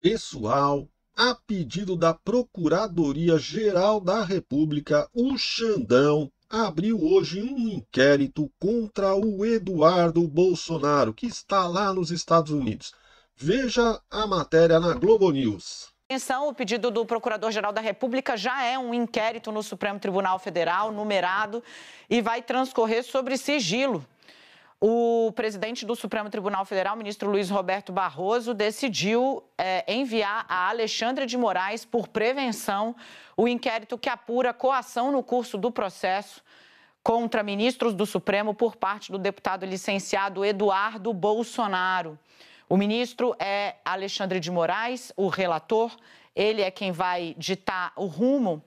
Pessoal, a pedido da Procuradoria-Geral da República, o Xandão abriu hoje um inquérito contra o Eduardo Bolsonaro, que está lá nos Estados Unidos. Veja a matéria na Globo News. Atenção, o pedido do Procurador-Geral da República já é um inquérito no Supremo Tribunal Federal, numerado, e vai transcorrer sobre sigilo. O presidente do Supremo Tribunal Federal, ministro Luiz Roberto Barroso, decidiu enviar a Alexandre de Moraes, por prevenção, o inquérito que apura coação no curso do processo contra ministros do Supremo por parte do deputado licenciado Eduardo Bolsonaro. O ministro é Alexandre de Moraes, o relator. Ele é quem vai ditar o rumo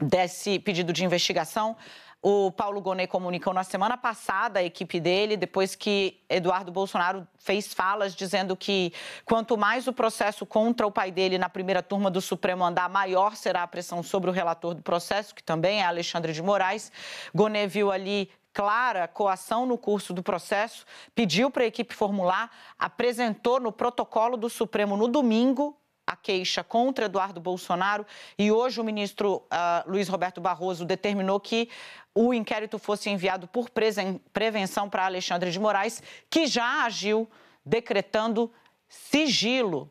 desse pedido de investigação. O Paulo Gonet comunicou na semana passada a equipe dele, depois que Eduardo Bolsonaro fez falas dizendo que quanto mais o processo contra o pai dele na primeira turma do Supremo andar, maior será a pressão sobre o relator do processo, que também é Alexandre de Moraes. Gonet viu ali clara coação no curso do processo, pediu para a equipe formular, apresentou no protocolo do Supremo no domingo a queixa contra Eduardo Bolsonaro, e hoje o ministro Luiz Roberto Barroso determinou que o inquérito fosse enviado por prevenção para Alexandre de Moraes, que já agiu decretando sigilo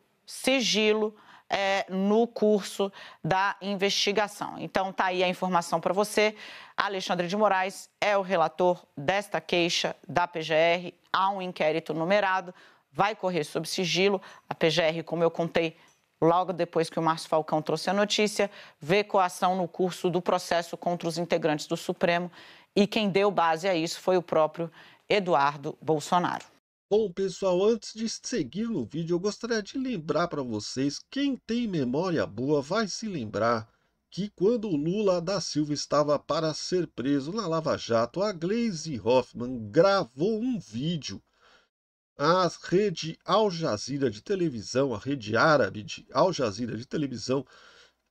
no curso da investigação. Então, tá aí a informação para você. Alexandre de Moraes é o relator desta queixa da PGR. Há um inquérito numerado, vai correr sob sigilo. A PGR, como eu contei, logo depois que o Márcio Falcão trouxe a notícia, vê coação no curso do processo contra os integrantes do Supremo, e quem deu base a isso foi o próprio Eduardo Bolsonaro. Bom, pessoal, antes de seguir no vídeo, eu gostaria de lembrar para vocês, quem tem memória boa vai se lembrar que quando o Lula da Silva estava para ser preso na Lava Jato, a Gleisi Hoffmann gravou um vídeo. A rede Al Jazeera de televisão, a rede árabe de Al Jazeera de televisão,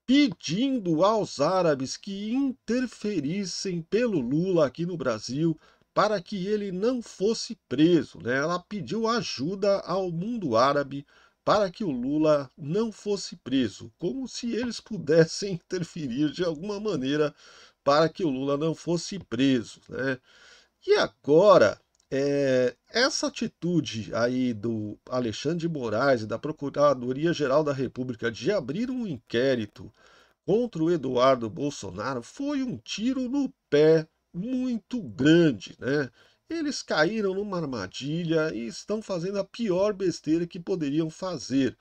pedindo aos árabes que interferissem pelo Lula aqui no Brasil para que ele não fosse preso, né? Ela pediu ajuda ao mundo árabe para que o Lula não fosse preso, como se eles pudessem interferir de alguma maneira para que o Lula não fosse preso, né? E agora, essa atitude aí do Alexandre de Moraes e da Procuradoria-Geral da República de abrir um inquérito contra o Eduardo Bolsonaro foi um tiro no pé muito grande, né? Eles caíram numa armadilha e estão fazendo a pior besteira que poderiam fazer.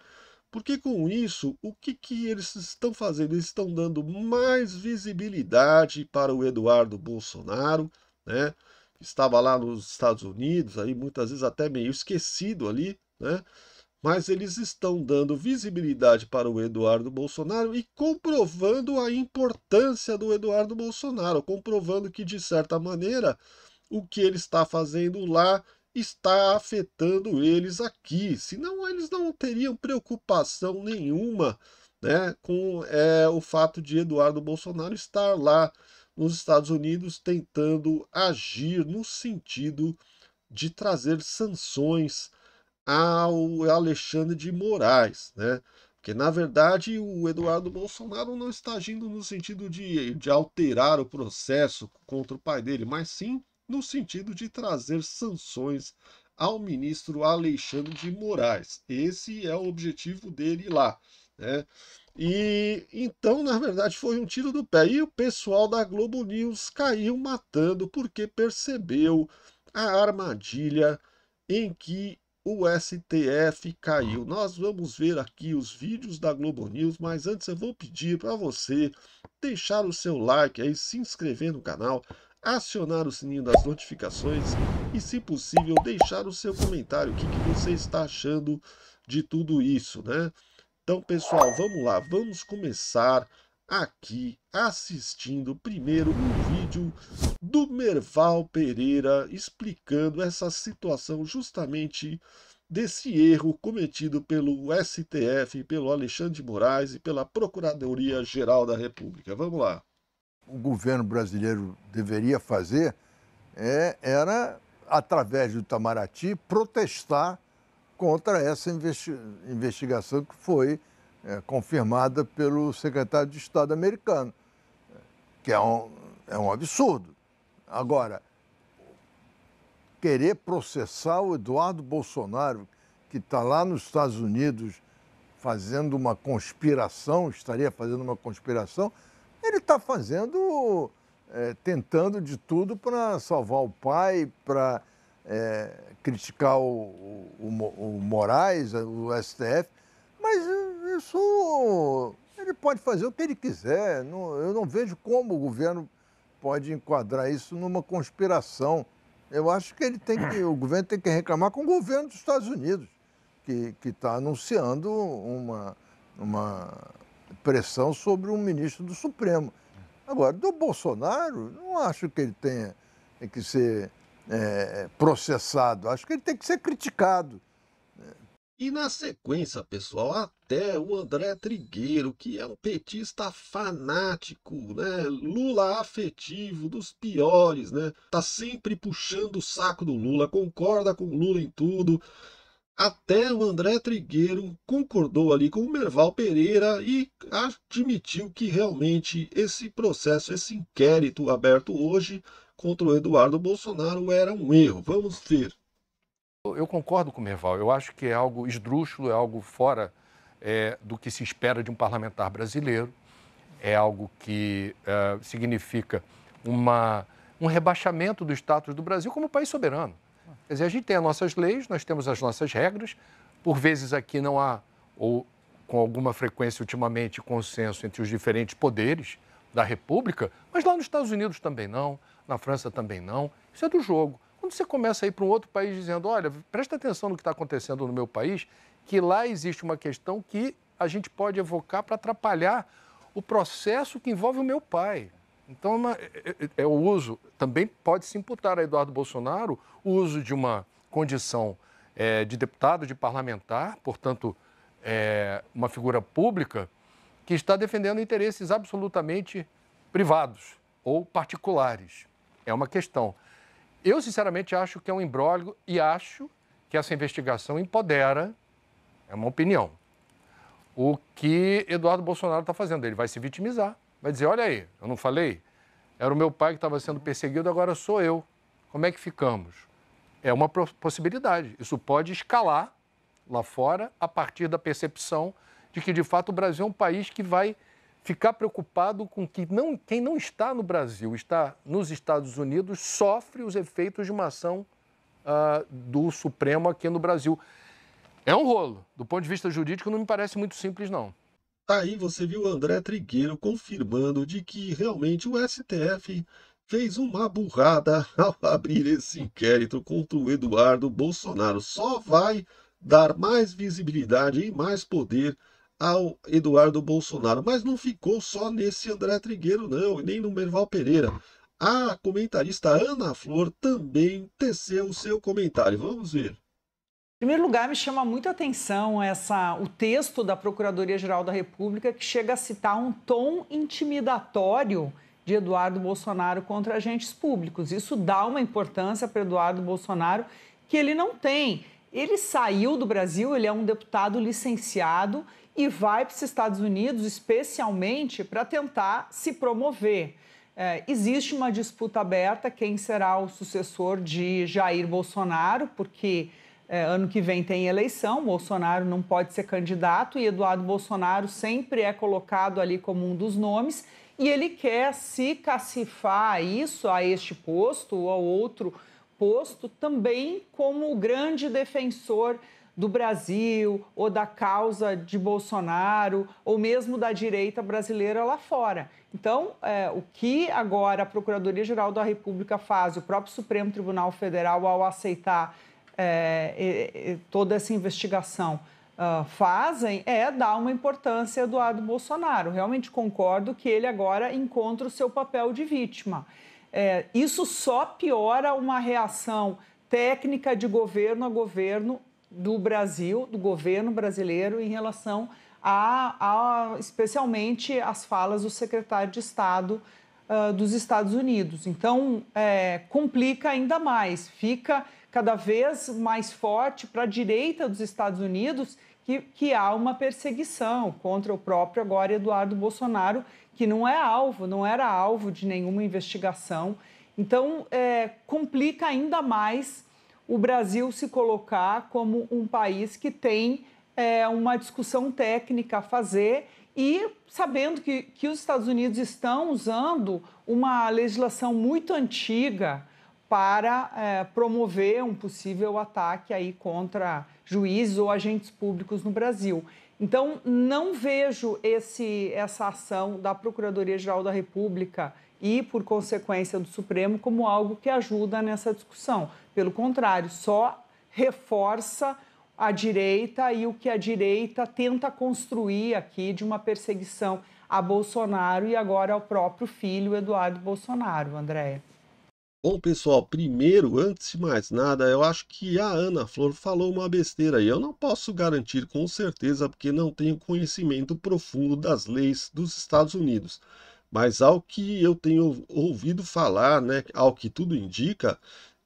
Porque com isso, o que eles estão fazendo? Eles estão dando mais visibilidade para o Eduardo Bolsonaro, né? Estava lá nos Estados Unidos, aí muitas vezes até meio esquecido ali, né? Mas eles estão dando visibilidade para o Eduardo Bolsonaro e comprovando a importância do Eduardo Bolsonaro, comprovando que, de certa maneira, o que ele está fazendo lá está afetando eles aqui. Senão, eles não teriam preocupação nenhuma, né, com o fato de Eduardo Bolsonaro estar lá nos Estados Unidos tentando agir no sentido de trazer sanções ao Alexandre de Moraes, né? Porque, na verdade, o Eduardo Bolsonaro não está agindo no sentido de alterar o processo contra o pai dele, mas sim no sentido de trazer sanções ao ministro Alexandre de Moraes. Esse é o objetivo dele lá, né? E então, na verdade, foi um tiro do pé. E o pessoal da Globo News caiu matando porque percebeu a armadilha em que o STF caiu. Nós vamos ver aqui os vídeos da Globo News, mas antes eu vou pedir para você deixar o seu like aí, se inscrever no canal, acionar o sininho das notificações e, se possível, deixar o seu comentário, o que você está achando de tudo isso, né? Então, pessoal, vamos lá, vamos começar aqui assistindo primeiro um vídeo do Merval Pereira explicando essa situação justamente desse erro cometido pelo STF, pelo Alexandre de Moraes e pela Procuradoria-Geral da República. Vamos lá. O governo brasileiro deveria fazer era, através do Itamaraty, protestar contra essa investigação que foi confirmada pelo secretário de Estado americano, que é um absurdo. Agora, querer processar o Eduardo Bolsonaro, que está lá nos Estados Unidos fazendo uma conspiração, estaria fazendo uma conspiração, ele está fazendo, tentando de tudo para salvar o pai, para criticar o Moraes, o STF, mas isso ele pode fazer o que ele quiser. Eu não vejo como o governo pode enquadrar isso numa conspiração. Eu acho que o governo tem que reclamar com o governo dos Estados Unidos, que está anunciando uma pressão sobre um ministro do Supremo. Agora, do Bolsonaro, não acho que ele tenha que ser processado, acho que ele tem que ser criticado. E na sequência, pessoal, até o André Trigueiro, que é um petista fanático, né? Lula afetivo, dos piores, né? Tá sempre puxando o saco do Lula, concorda com o Lula em tudo. Até o André Trigueiro concordou ali com o Merval Pereira e admitiu que realmente esse processo, esse inquérito aberto hoje contra o Eduardo Bolsonaro era um erro. Vamos ver. Eu concordo com o Merval. Eu acho que é algo esdrúxulo, é algo fora do que se espera de um parlamentar brasileiro. É algo que significa um rebaixamento do status do Brasil como país soberano. Quer dizer, a gente tem as nossas leis, nós temos as nossas regras. Por vezes aqui não há, ou com alguma frequência ultimamente, consenso entre os diferentes poderes da República, mas lá nos Estados Unidos também não, na França também não. Isso é do jogo. Quando você começa a ir para um outro país dizendo, olha, presta atenção no que está acontecendo no meu país, que lá existe uma questão que a gente pode evocar para atrapalhar o processo que envolve o meu pai. Então, o uso, também pode se imputar a Eduardo Bolsonaro o uso de uma condição de deputado, de parlamentar, portanto, uma figura pública que está defendendo interesses absolutamente privados ou particulares. É uma questão. Eu, sinceramente, acho que é um imbróglio e acho que essa investigação empodera, é uma opinião, o que Eduardo Bolsonaro está fazendo. Ele vai se vitimizar, vai dizer, olha aí, eu não falei? Era o meu pai que estava sendo perseguido, agora sou eu. Como é que ficamos? É uma possibilidade. Isso pode escalar lá fora a partir da percepção de que, de fato, o Brasil é um país que vai ficar preocupado com que quem não está no Brasil, está nos Estados Unidos, sofre os efeitos de uma ação do Supremo aqui no Brasil. É um rolo. Do ponto de vista jurídico, não me parece muito simples, não. Aí você viu o André Trigueiro confirmando de que realmente o STF fez uma burrada ao abrir esse inquérito contra o Eduardo Bolsonaro. Só vai dar mais visibilidade e mais poder ao Eduardo Bolsonaro. Mas não ficou só nesse André Trigueiro, não, e nem no Merval Pereira. A comentarista Ana Flor também teceu o seu comentário. Vamos ver. Em primeiro lugar, me chama muito a atenção o texto da Procuradoria-Geral da República, que chega a citar um tom intimidatório de Eduardo Bolsonaro contra agentes públicos. Isso dá uma importância para Eduardo Bolsonaro que ele não tem. Ele saiu do Brasil, ele é um deputado licenciado e vai para os Estados Unidos especialmente para tentar se promover. Existe uma disputa aberta, quem será o sucessor de Jair Bolsonaro, porque ano que vem tem eleição, Bolsonaro não pode ser candidato e Eduardo Bolsonaro sempre é colocado ali como um dos nomes e ele quer se cacifar a este posto ou a outro posto também como o grande defensor do Brasil ou da causa de Bolsonaro ou mesmo da direita brasileira lá fora. Então, o que agora a Procuradoria-Geral da República faz, o próprio Supremo Tribunal Federal, ao aceitar toda essa investigação, fazem dar uma importância a Eduardo Bolsonaro. Realmente concordo que ele agora encontra o seu papel de vítima. Isso só piora uma reação técnica de governo a governo do Brasil, do governo brasileiro, em relação especialmente às falas do secretário de Estado dos Estados Unidos. Então, complica ainda mais, fica cada vez mais forte para a direita dos Estados Unidos que há uma perseguição contra o próprio agora Eduardo Bolsonaro, que não era alvo de nenhuma investigação. Então, complica ainda mais o Brasil se colocar como um país que tem uma discussão técnica a fazer e sabendo que os Estados Unidos estão usando uma legislação muito antiga para promover um possível ataque aí contra juízes ou agentes públicos no Brasil. Então, não vejo essa ação da Procuradoria-Geral da República e, por consequência, do Supremo como algo que ajuda nessa discussão. Pelo contrário, só reforça a direita e o que a direita tenta construir aqui de uma perseguição a Bolsonaro e agora ao próprio filho, Eduardo Bolsonaro, Andréia. Bom, pessoal, primeiro, antes de mais nada, eu acho que a Ana Flor falou uma besteira aí. Eu não posso garantir com certeza, porque não tenho conhecimento profundo das leis dos Estados Unidos. Mas ao que eu tenho ouvido falar, né, ao que tudo indica,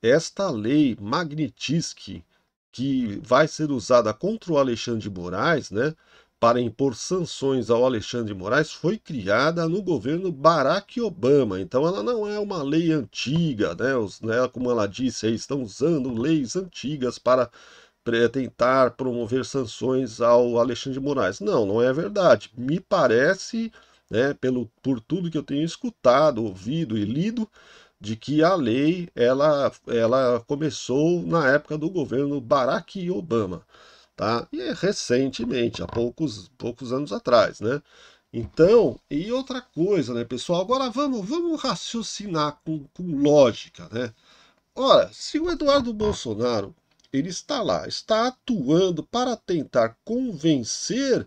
esta lei Magnitsky, que vai ser usada contra o Alexandre de Moraes, né, para impor sanções ao Alexandre de Moraes, foi criada no governo Barack Obama. Então ela não é uma lei antiga, né? Como ela disse, aí, estão usando leis antigas para tentar promover sanções ao Alexandre de Moraes. Não, não é verdade. Me parece, né, por tudo que eu tenho escutado, ouvido e lido, de que a lei ela começou na época do governo Barack Obama. Tá? E recentemente, há poucos anos atrás, né? Então, e outra coisa, né, pessoal? Agora vamos raciocinar com lógica, né? Ora, se o Eduardo Bolsonaro, ele está lá, está atuando para tentar convencer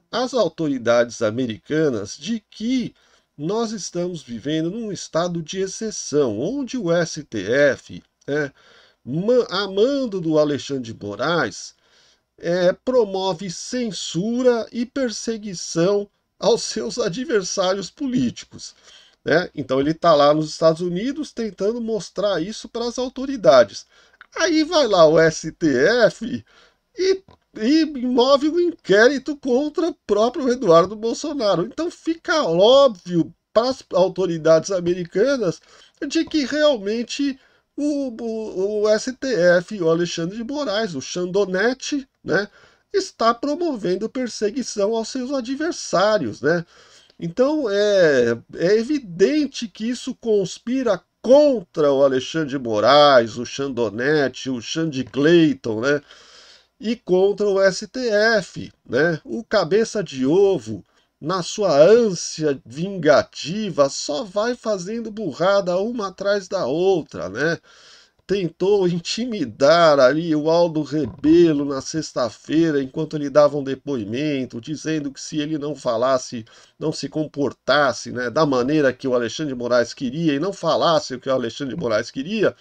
as autoridades americanas de que nós estamos vivendo num estado de exceção, onde o STF, a mando do Alexandre de Moraes, promove censura e perseguição aos seus adversários políticos, né? Então ele está lá nos Estados Unidos tentando mostrar isso para as autoridades. Aí vai lá o STF e move um inquérito contra o próprio Eduardo Bolsonaro. Então fica óbvio para as autoridades americanas de que realmente o STF, o Alexandre de Moraes, o Xandonete, né, está promovendo perseguição aos seus adversários, né? Então é evidente que isso conspira contra o Alexandre de Moraes, o Xandonete, o Xande Clayton, né? E contra o STF, né? O cabeça de ovo, na sua ânsia vingativa, só vai fazendo burrada uma atrás da outra, né? Tentou intimidar ali o Aldo Rebelo na sexta-feira, enquanto ele dava um depoimento, dizendo que se ele não falasse, não se comportasse, né, da maneira que o Alexandre de Moraes queria e não falasse o que o Alexandre de Moraes queria,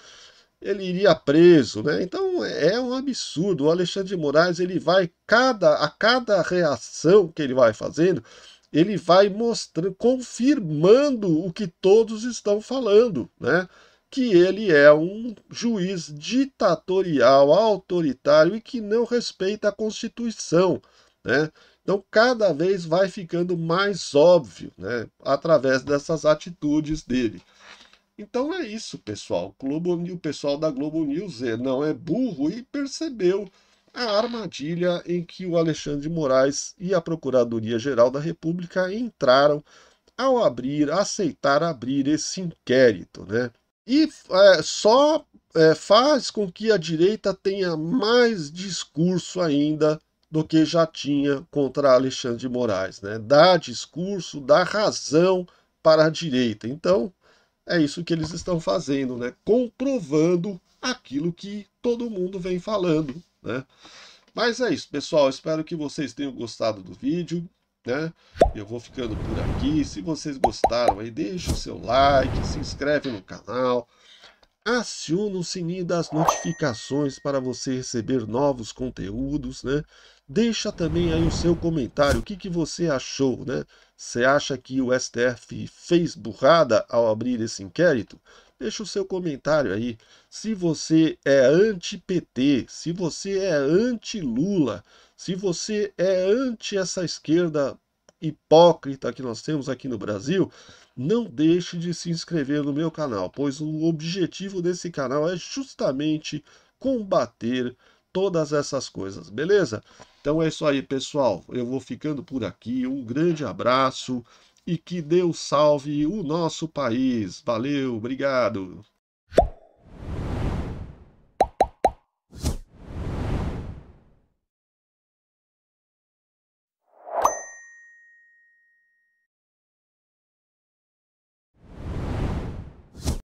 ele iria preso, né? Então é um absurdo. O Alexandre de Moraes, ele vai, a cada reação que ele vai fazendo, ele vai mostrando, confirmando o que todos estão falando, né? Que ele é um juiz ditatorial, autoritário e que não respeita a Constituição, né? Então cada vez vai ficando mais óbvio, né? Através dessas atitudes dele. Então é isso, pessoal. O pessoal da Globo News não é burro e percebeu a armadilha em que o Alexandre de Moraes e a Procuradoria-Geral da República entraram ao aceitar abrir esse inquérito, né? E só faz com que a direita tenha mais discurso ainda do que já tinha contra Alexandre de Moraes, né? Dá discurso, dá razão para a direita. Então, é isso que eles estão fazendo, né? Comprovando aquilo que todo mundo vem falando, né? Mas é isso, pessoal. Espero que vocês tenham gostado do vídeo, né? Eu vou ficando por aqui. Se vocês gostaram, aí deixa o seu like, se inscreve no canal, aciona o sininho das notificações para você receber novos conteúdos, né? Deixa também aí o seu comentário, o que você achou, né? Você acha que o STF fez burrada ao abrir esse inquérito? Deixa o seu comentário aí. Se você é anti-PT, se você é anti-Lula, se você é anti essa esquerda hipócrita que nós temos aqui no Brasil, não deixe de se inscrever no meu canal, pois o objetivo desse canal é justamente combater todas essas coisas, beleza? Então é isso aí, pessoal. Eu vou ficando por aqui. Um grande abraço e que Deus salve o nosso país. Valeu, obrigado.